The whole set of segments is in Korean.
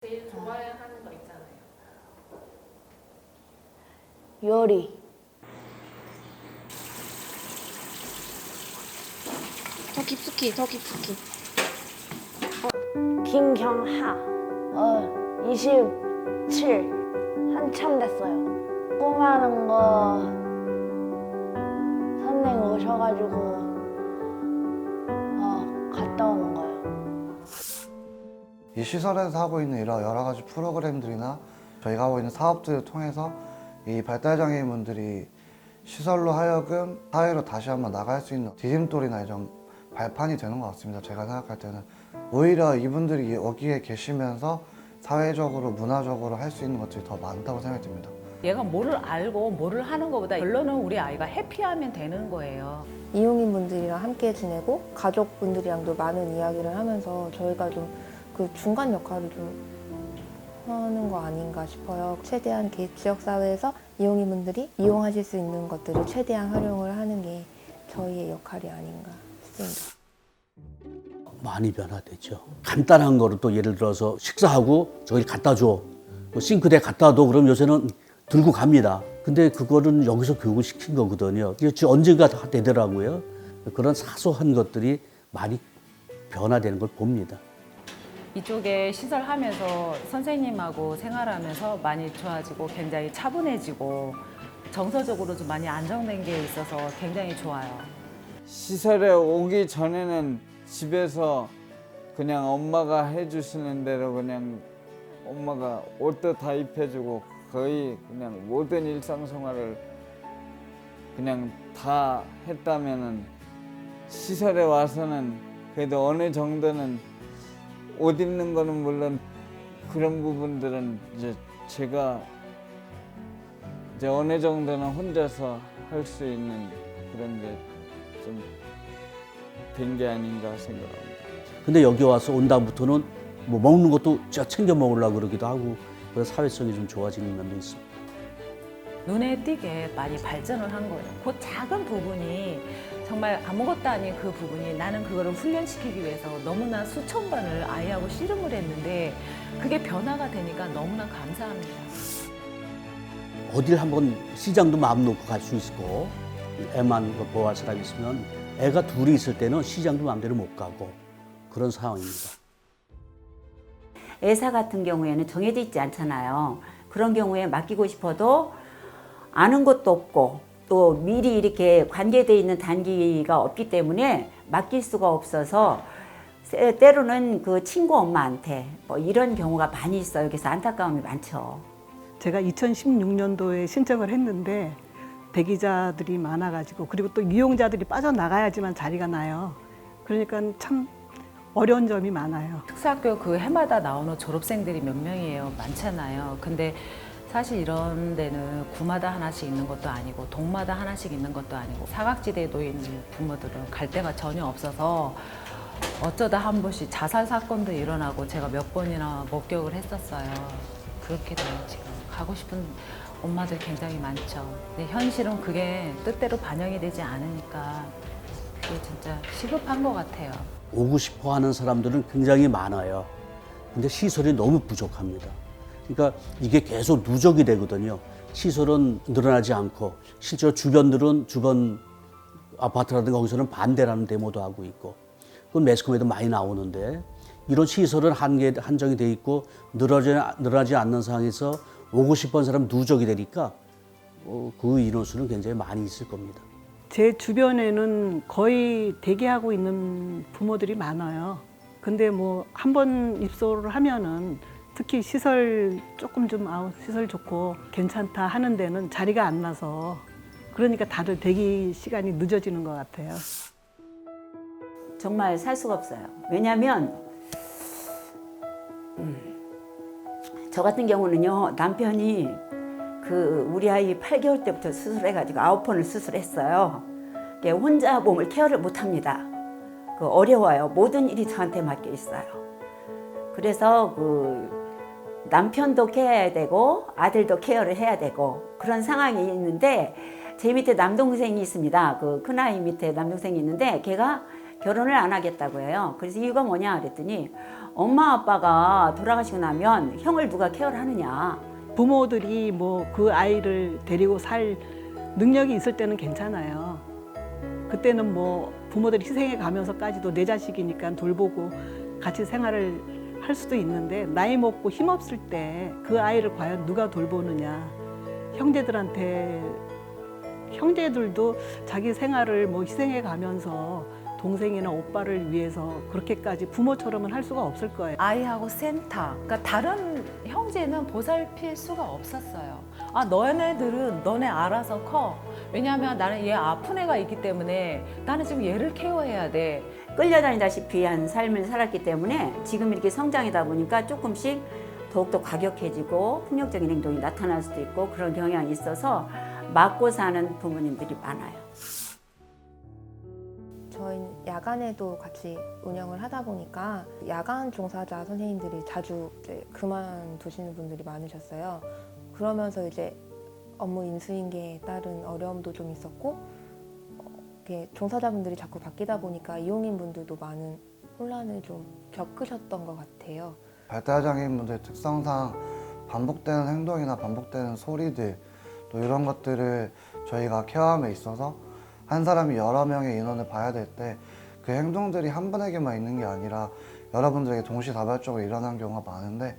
제일 좋아하는 거 있잖아요. 요리. 더 깊숙이, 더 깊숙이. 김경하. 27. 한참 됐어요. 꿈하는 거 선생님 오셔가지고 갔다 오는 거예요. 이 시설에서 하고 있는 이런 여러 가지 프로그램들이나 저희가 하고 있는 사업들을 통해서 이 발달장애인분들이 시설로 하여금 사회로 다시 한번 나갈 수 있는 디딤돌이나 이런 발판이 되는 것 같습니다. 제가 생각할 때는 오히려 이분들이 여기에 계시면서 사회적으로 문화적으로 할 수 있는 것들이 더 많다고 생각이 듭니다. 얘가 뭐를 알고 뭐를 하는 것보다 결론은 우리 아이가 해피하면 되는 거예요. 이용인 분들이랑 함께 지내고 가족분들이랑도 많은 이야기를 하면서 저희가 좀 그 중간 역할을 좀 하는 거 아닌가 싶어요. 최대한 지역사회에서 이용인 분들이 이용하실 수 있는 것들을 최대한 활용을 하는 게 저희의 역할이 아닌가 싶습니다. 많이 변화됐죠. 간단한 거로 또 예를 들어서 식사하고 저기 갖다 줘. 뭐 싱크대에 갖다 둬. 그럼 요새는 들고 갑니다. 근데 그거는 여기서 교육을 시킨 거거든요. 이게 언젠가 다 되더라고요. 그런 사소한 것들이 많이 변화되는 걸 봅니다. 이쪽에 시설하면서 선생님하고 생활하면서 많이 좋아지고 굉장히 차분해지고 정서적으로 좀 많이 안정된 게 있어서 굉장히 좋아요. 시설에 오기 전에는 집에서 그냥 엄마가 해주시는 대로 그냥 엄마가 옷도 다 입혀주고 거의 그냥 모든 일상생활을 그냥 다 했다면은 시설에 와서는 그래도 어느 정도는 옷 입는 거는 물론 그런 부분들은 이제 제가 이제 어느 정도는 혼자서 할 수 있는 그런 게 좀 된 게 아닌가 생각합니다. 근데 여기 와서 온 다음부터는 뭐 먹는 것도 진짜 챙겨 먹으려고 그러기도 하고 그래서 사회성이 좀 좋아지는 면도 있습니다. 눈에 띄게 많이 발전을 한 거예요. 그 작은 부분이 정말 아무것도 아닌 그 부분이 나는 그거를 훈련시키기 위해서 너무나 수천 번을 아이하고 씨름을 했는데 그게 변화가 되니까 너무나 감사합니다. 어딜 한번 시장도 마음 놓고 갈 수 있고 애만 보호할 사람이 있으면 애가 둘이 있을 때는 시장도 마음대로 못 가고 그런 상황입니다. 애사 같은 경우에는 정해져 있지 않잖아요. 그런 경우에 맡기고 싶어도 아는 것도 없고 또 미리 이렇게 관계되어 있는 단계가 없기 때문에 맡길 수가 없어서 때로는 그 친구 엄마한테 뭐 이런 경우가 많이 있어요. 그래서 안타까움이 많죠. 제가 2016년도에 신청을 했는데 대기자들이 많아가지고 그리고 또 이용자들이 빠져나가야지만 자리가 나요. 그러니까 참 어려운 점이 많아요. 특수학교 그 해마다 나오는 졸업생들이 몇 명이에요. 많잖아요. 근데 사실 이런 데는 구마다 하나씩 있는 것도 아니고 동마다 하나씩 있는 것도 아니고 사각지대에 놓인 부모들은 갈 데가 전혀 없어서 어쩌다 한 번씩 자살 사건도 일어나고 제가 몇 번이나 목격을 했었어요. 그렇게 돼요. 지금 가고 싶은 엄마들 굉장히 많죠. 근데 현실은 그게 뜻대로 반영이 되지 않으니까 그게 진짜 시급한 것 같아요. 오고 싶어 하는 사람들은 굉장히 많아요. 근데 시설이 너무 부족합니다. 그러니까 이게 계속 누적이 되거든요. 시설은 늘어나지 않고 실제로 주변 아파트라든가 거기서는 반대라는 데모도 하고 있고 그건 매스컴에도 많이 나오는데 이런 시설은 한정이 돼 있고 늘어나지 않는 상황에서 오고 싶은 사람 누적이 되니까 그 인원수는 굉장히 많이 있을 겁니다. 제 주변에는 거의 대기하고 있는 부모들이 많아요. 근데 뭐 한 번 입소를 하면은 특히 시설 조금 좀 시설 좋고 괜찮다 하는 데는 자리가 안 나서 그러니까 다들 대기 시간이 늦어지는 것 같아요. 정말 살 수가 없어요. 왜냐하면 저 같은 경우는요 남편이 우리 아이 8개월 때부터 수술해가지고 9번을 수술했어요. 혼자 몸을 케어를 못합니다. 어려워요. 모든 일이 저한테 맡겨 있어요. 그래서 남편도 케어해야 되고 아들도 케어를 해야 되고 그런 상황이 있는데 제 밑에 남동생이 있습니다. 큰아이 밑에 남동생이 있는데 걔가 결혼을 안 하겠다고 해요. 그래서 이유가 뭐냐 그랬더니 엄마 아빠가 돌아가시고 나면 형을 누가 케어를 하느냐. 부모들이 뭐 그 아이를 데리고 살 능력이 있을 때는 괜찮아요. 그때는 뭐 부모들이 희생해 가면서까지도 내 자식이니까 돌보고 같이 생활을 할 수도 있는데 나이 먹고 힘없을 때 그 아이를 과연 누가 돌보느냐. 형제들도 자기 생활을 뭐 희생해 가면서 동생이나 오빠를 위해서 그렇게까지 부모처럼은 할 수가 없을 거예요. 아이하고 센터. 그러니까 다른 형제는 보살필 수가 없었어요. 아, 너네들은 너네 알아서 커. 왜냐하면 나는 얘 아픈 애가 있기 때문에 나는 지금 얘를 케어해야 돼. 끌려다니다시피 한 삶을 살았기 때문에 지금 이렇게 성장이다 보니까 조금씩 더욱더 과격해지고 폭력적인 행동이 나타날 수도 있고 그런 경향이 있어서 맞고 사는 부모님들이 많아요. 저희는 야간에도 같이 운영을 하다 보니까 야간 종사자 선생님들이 자주 이제 그만두시는 분들이 많으셨어요. 그러면서 이제 업무 인수인계에 따른 어려움도 좀 있었고 이렇게 종사자분들이 자꾸 바뀌다 보니까 이용인 분들도 많은 혼란을 좀 겪으셨던 것 같아요. 발달장애인분들 특성상 반복되는 행동이나 반복되는 소리들 또 이런 것들을 저희가 케어함에 있어서 한 사람이 여러 명의 인원을 봐야 될 때 그 행동들이 한 분에게만 있는 게 아니라 여러분들에게 동시다발적으로 일어나는 경우가 많은데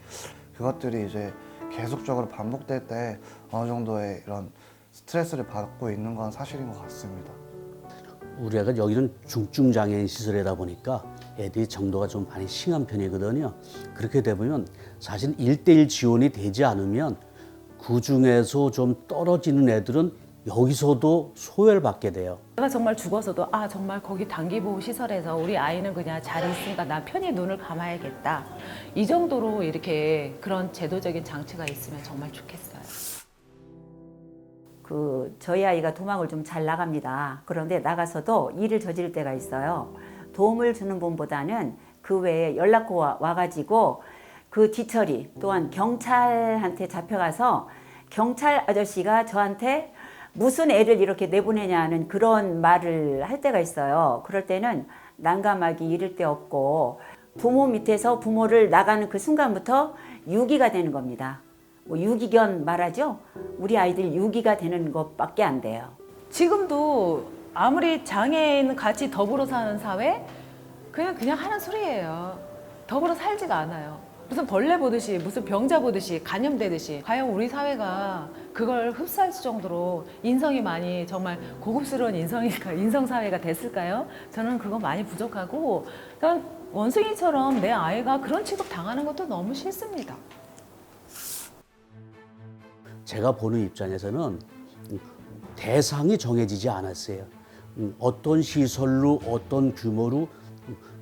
그것들이 이제 계속적으로 반복될 때 어느 정도의 이런 스트레스를 받고 있는 건 사실인 것 같습니다. 우리 애가 여기는 중증장애인 시설이다 보니까 애들이 정도가 좀 많이 심한 편이거든요. 그렇게 되면 사실 1:1 지원이 되지 않으면 그중에서 좀 떨어지는 애들은 여기서도 소외를 받게 돼요. 내가 정말 죽어서도 아 정말 거기 단기보호 시설에서 우리 아이는 그냥 잘 있으니까 나 편히 눈을 감아야겠다. 이 정도로 이렇게 그런 제도적인 장치가 있으면 정말 좋겠어요. 저희 아이가 도망을 좀 잘 나갑니다. 그런데 나가서도 일을 저지를 때가 있어요. 도움을 주는 분보다는 그 외에 연락고 와가지고 그 뒤처리 또한 경찰한테 잡혀가서 경찰 아저씨가 저한테 무슨 애를 이렇게 내보내냐는 그런 말을 할 때가 있어요. 그럴 때는 난감하기 이를 데 없고 부모 밑에서 부모를 나가는 그 순간부터 유기가 되는 겁니다. 뭐 유기견 말하죠? 우리 아이들 유기가 되는 것밖에 안 돼요. 지금도 아무리 장애인 같이 더불어 사는 사회 그냥 하는 소리예요. 더불어 살지가 않아요. 무슨 벌레 보듯이 무슨 병자 보듯이 감염되듯이 과연 우리 사회가 그걸 흡수할 정도로 인성이 많이 정말 고급스러운 인성사회가 됐을까요? 저는 그거 많이 부족하고 그냥 원숭이처럼 내 아이가 그런 취급 당하는 것도 너무 싫습니다. 제가 보는 입장에서는 대상이 정해지지 않았어요. 어떤 시설로 어떤 규모로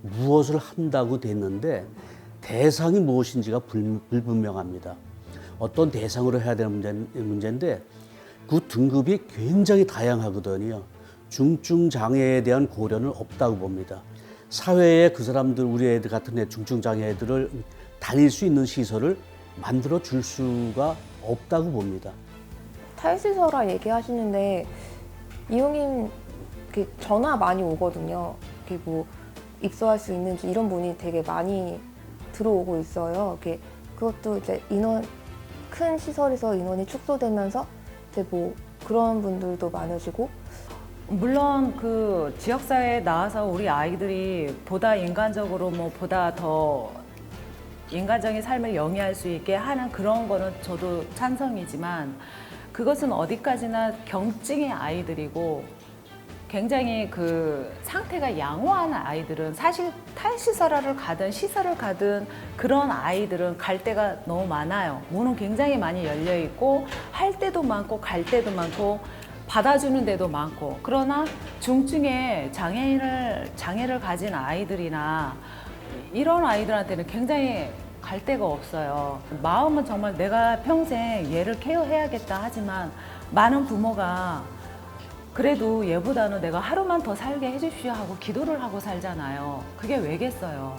무엇을 한다고 됐는데 대상이 무엇인지가 불분명합니다. 어떤 대상으로 해야 되는 문제인데 그 등급이 굉장히 다양하거든요. 중증장애에 대한 고려는 없다고 봅니다. 사회에 그 사람들, 우리 애들 같은 중증장애 애들을 다닐 수 있는 시설을 만들어 줄 수가 없다고 봅니다. 탈시설화 얘기하시는데 이용인 전화 많이 오거든요. 뭐 입소할 수 있는지 이런 문의 되게 많이 들어오고 있어요. 그것도 이제 큰 시설에서 인원이 축소되면서 이제 뭐 그런 분들도 많으시고 물론 그 지역사회에 나와서 우리 아이들이 보다 인간적으로 보다 더 인간적인 삶을 영위할 수 있게 하는 그런 거는 저도 찬성이지만 그것은 어디까지나 경증의 아이들이고 굉장히 그 상태가 양호한 아이들은 사실 탈시설화를 가든 시설을 가든 그런 아이들은 갈 데가 너무 많아요. 문은 굉장히 많이 열려 있고 할 때도 많고 갈 때도 많고 받아주는 데도 많고 그러나 중증의 장애를 가진 아이들이나 이런 아이들한테는 굉장히 갈 데가 없어요. 마음은 정말 내가 평생 얘를 케어해야겠다 하지만 많은 부모가 그래도 얘보다는 내가 하루만 더 살게 해주십시오 하고 기도를 하고 살잖아요. 그게 왜겠어요.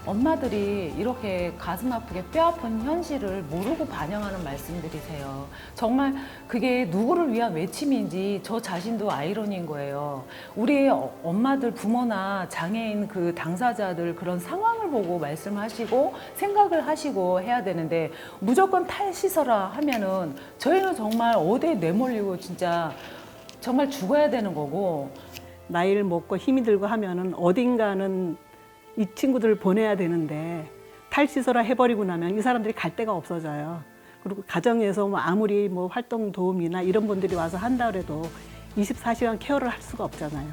엄마들이 이렇게 가슴 아프게 뼈 아픈 현실을 모르고 반영하는 말씀들이세요. 정말 그게 누구를 위한 외침인지 저 자신도 아이러니인 거예요. 우리 엄마들, 부모나 장애인 그 당사자들 그런 상황을 보고 말씀하시고 생각을 하시고 해야 되는데 무조건 탈시설화 하면은 저희는 정말 어디에 내몰리고 진짜 정말 죽어야 되는 거고. 나이를 먹고 힘이 들고 하면은 어딘가는 이 친구들을 보내야 되는데 탈시설화 해버리고 나면 이 사람들이 갈 데가 없어져요. 그리고 가정에서 뭐 아무리 뭐 활동 도우미나 이런 분들이 와서 한다 그래도 24시간 케어를 할 수가 없잖아요.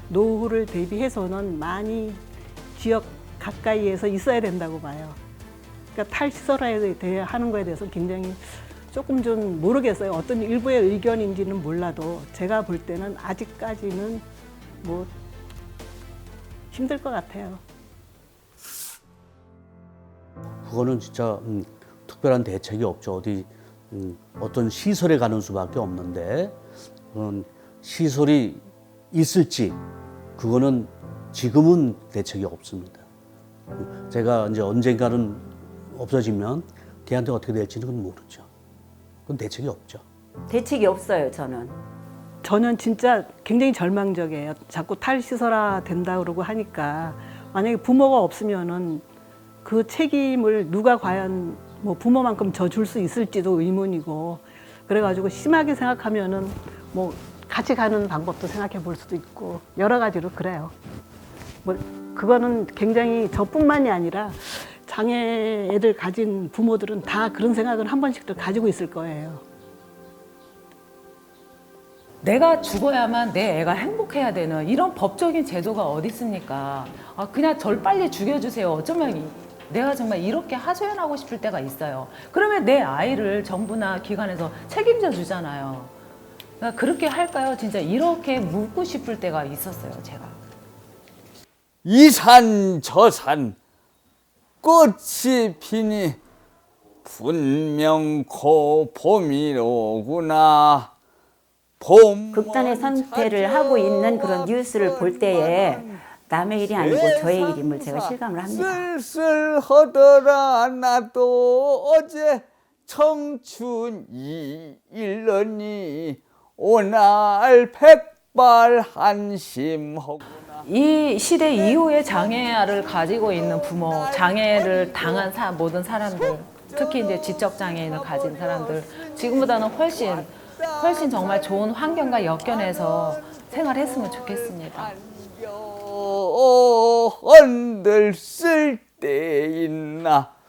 노후를 대비해서는 많이 지역 가까이에서 있어야 된다고 봐요. 그러니까 탈시설화에 대해 하는 거에 대해서 굉장히 조금 좀 모르겠어요. 어떤 일부의 의견인지는 몰라도 제가 볼 때는 아직까지는 뭐 힘들 것 같아요. 그거는 진짜 특별한 대책이 없죠. 어디 어떤 시설에 가는 수밖에 없는데 시설이 있을지 그거는 지금은 대책이 없습니다. 제가 이제 언젠가는 없어지면 걔한테 어떻게 될지는 그건 모르죠. 그건 대책이 없죠. 대책이 없어요, 저는. 저는 진짜 굉장히 절망적이에요. 자꾸 탈시설화 된다 그러고 하니까 만약에 부모가 없으면은 그 책임을 누가 과연 뭐 부모만큼 져줄 수 있을지도 의문이고, 그래가지고 심하게 생각하면은 뭐 같이 가는 방법도 생각해 볼 수도 있고 여러 가지로 그래요. 뭐 그거는 굉장히 저뿐만이 아니라 장애 애들 가진 부모들은 다 그런 생각을 한 번씩들 가지고 있을 거예요. 내가 죽어야만 내 애가 행복해야 되는 이런 법적인 제도가 어디 있습니까? 그냥 절 빨리 죽여주세요. 어쩌면 내가 정말 이렇게 하소연하고 싶을 때가 있어요. 그러면 내 아이를 정부나 기관에서 책임져 주잖아요. 그러니까 그렇게 할까요? 진짜 이렇게 묻고 싶을 때가 있었어요, 제가. 이 산 저 산 꽃이 피니 분명 곧 봄이로구나. 극단의 선택을 하고 있는 그런 뉴스를 볼 때에 남의 일이 아니고 저의 일임을 제가 실감을 합니다. 쓸쓸하더라 나도 어제 청춘이 일러니 오날 백발한심하고. 이 시대 이후의 장애를 가지고 있는 부모, 장애를 당한 모든 사람들, 특히 이제 지적 장애인을 가진 사람들, 지금보다는 훨씬 정말 좋은 환경과 엮여내서 생활했으면 좋겠습니다. 한들 쓸 때 있나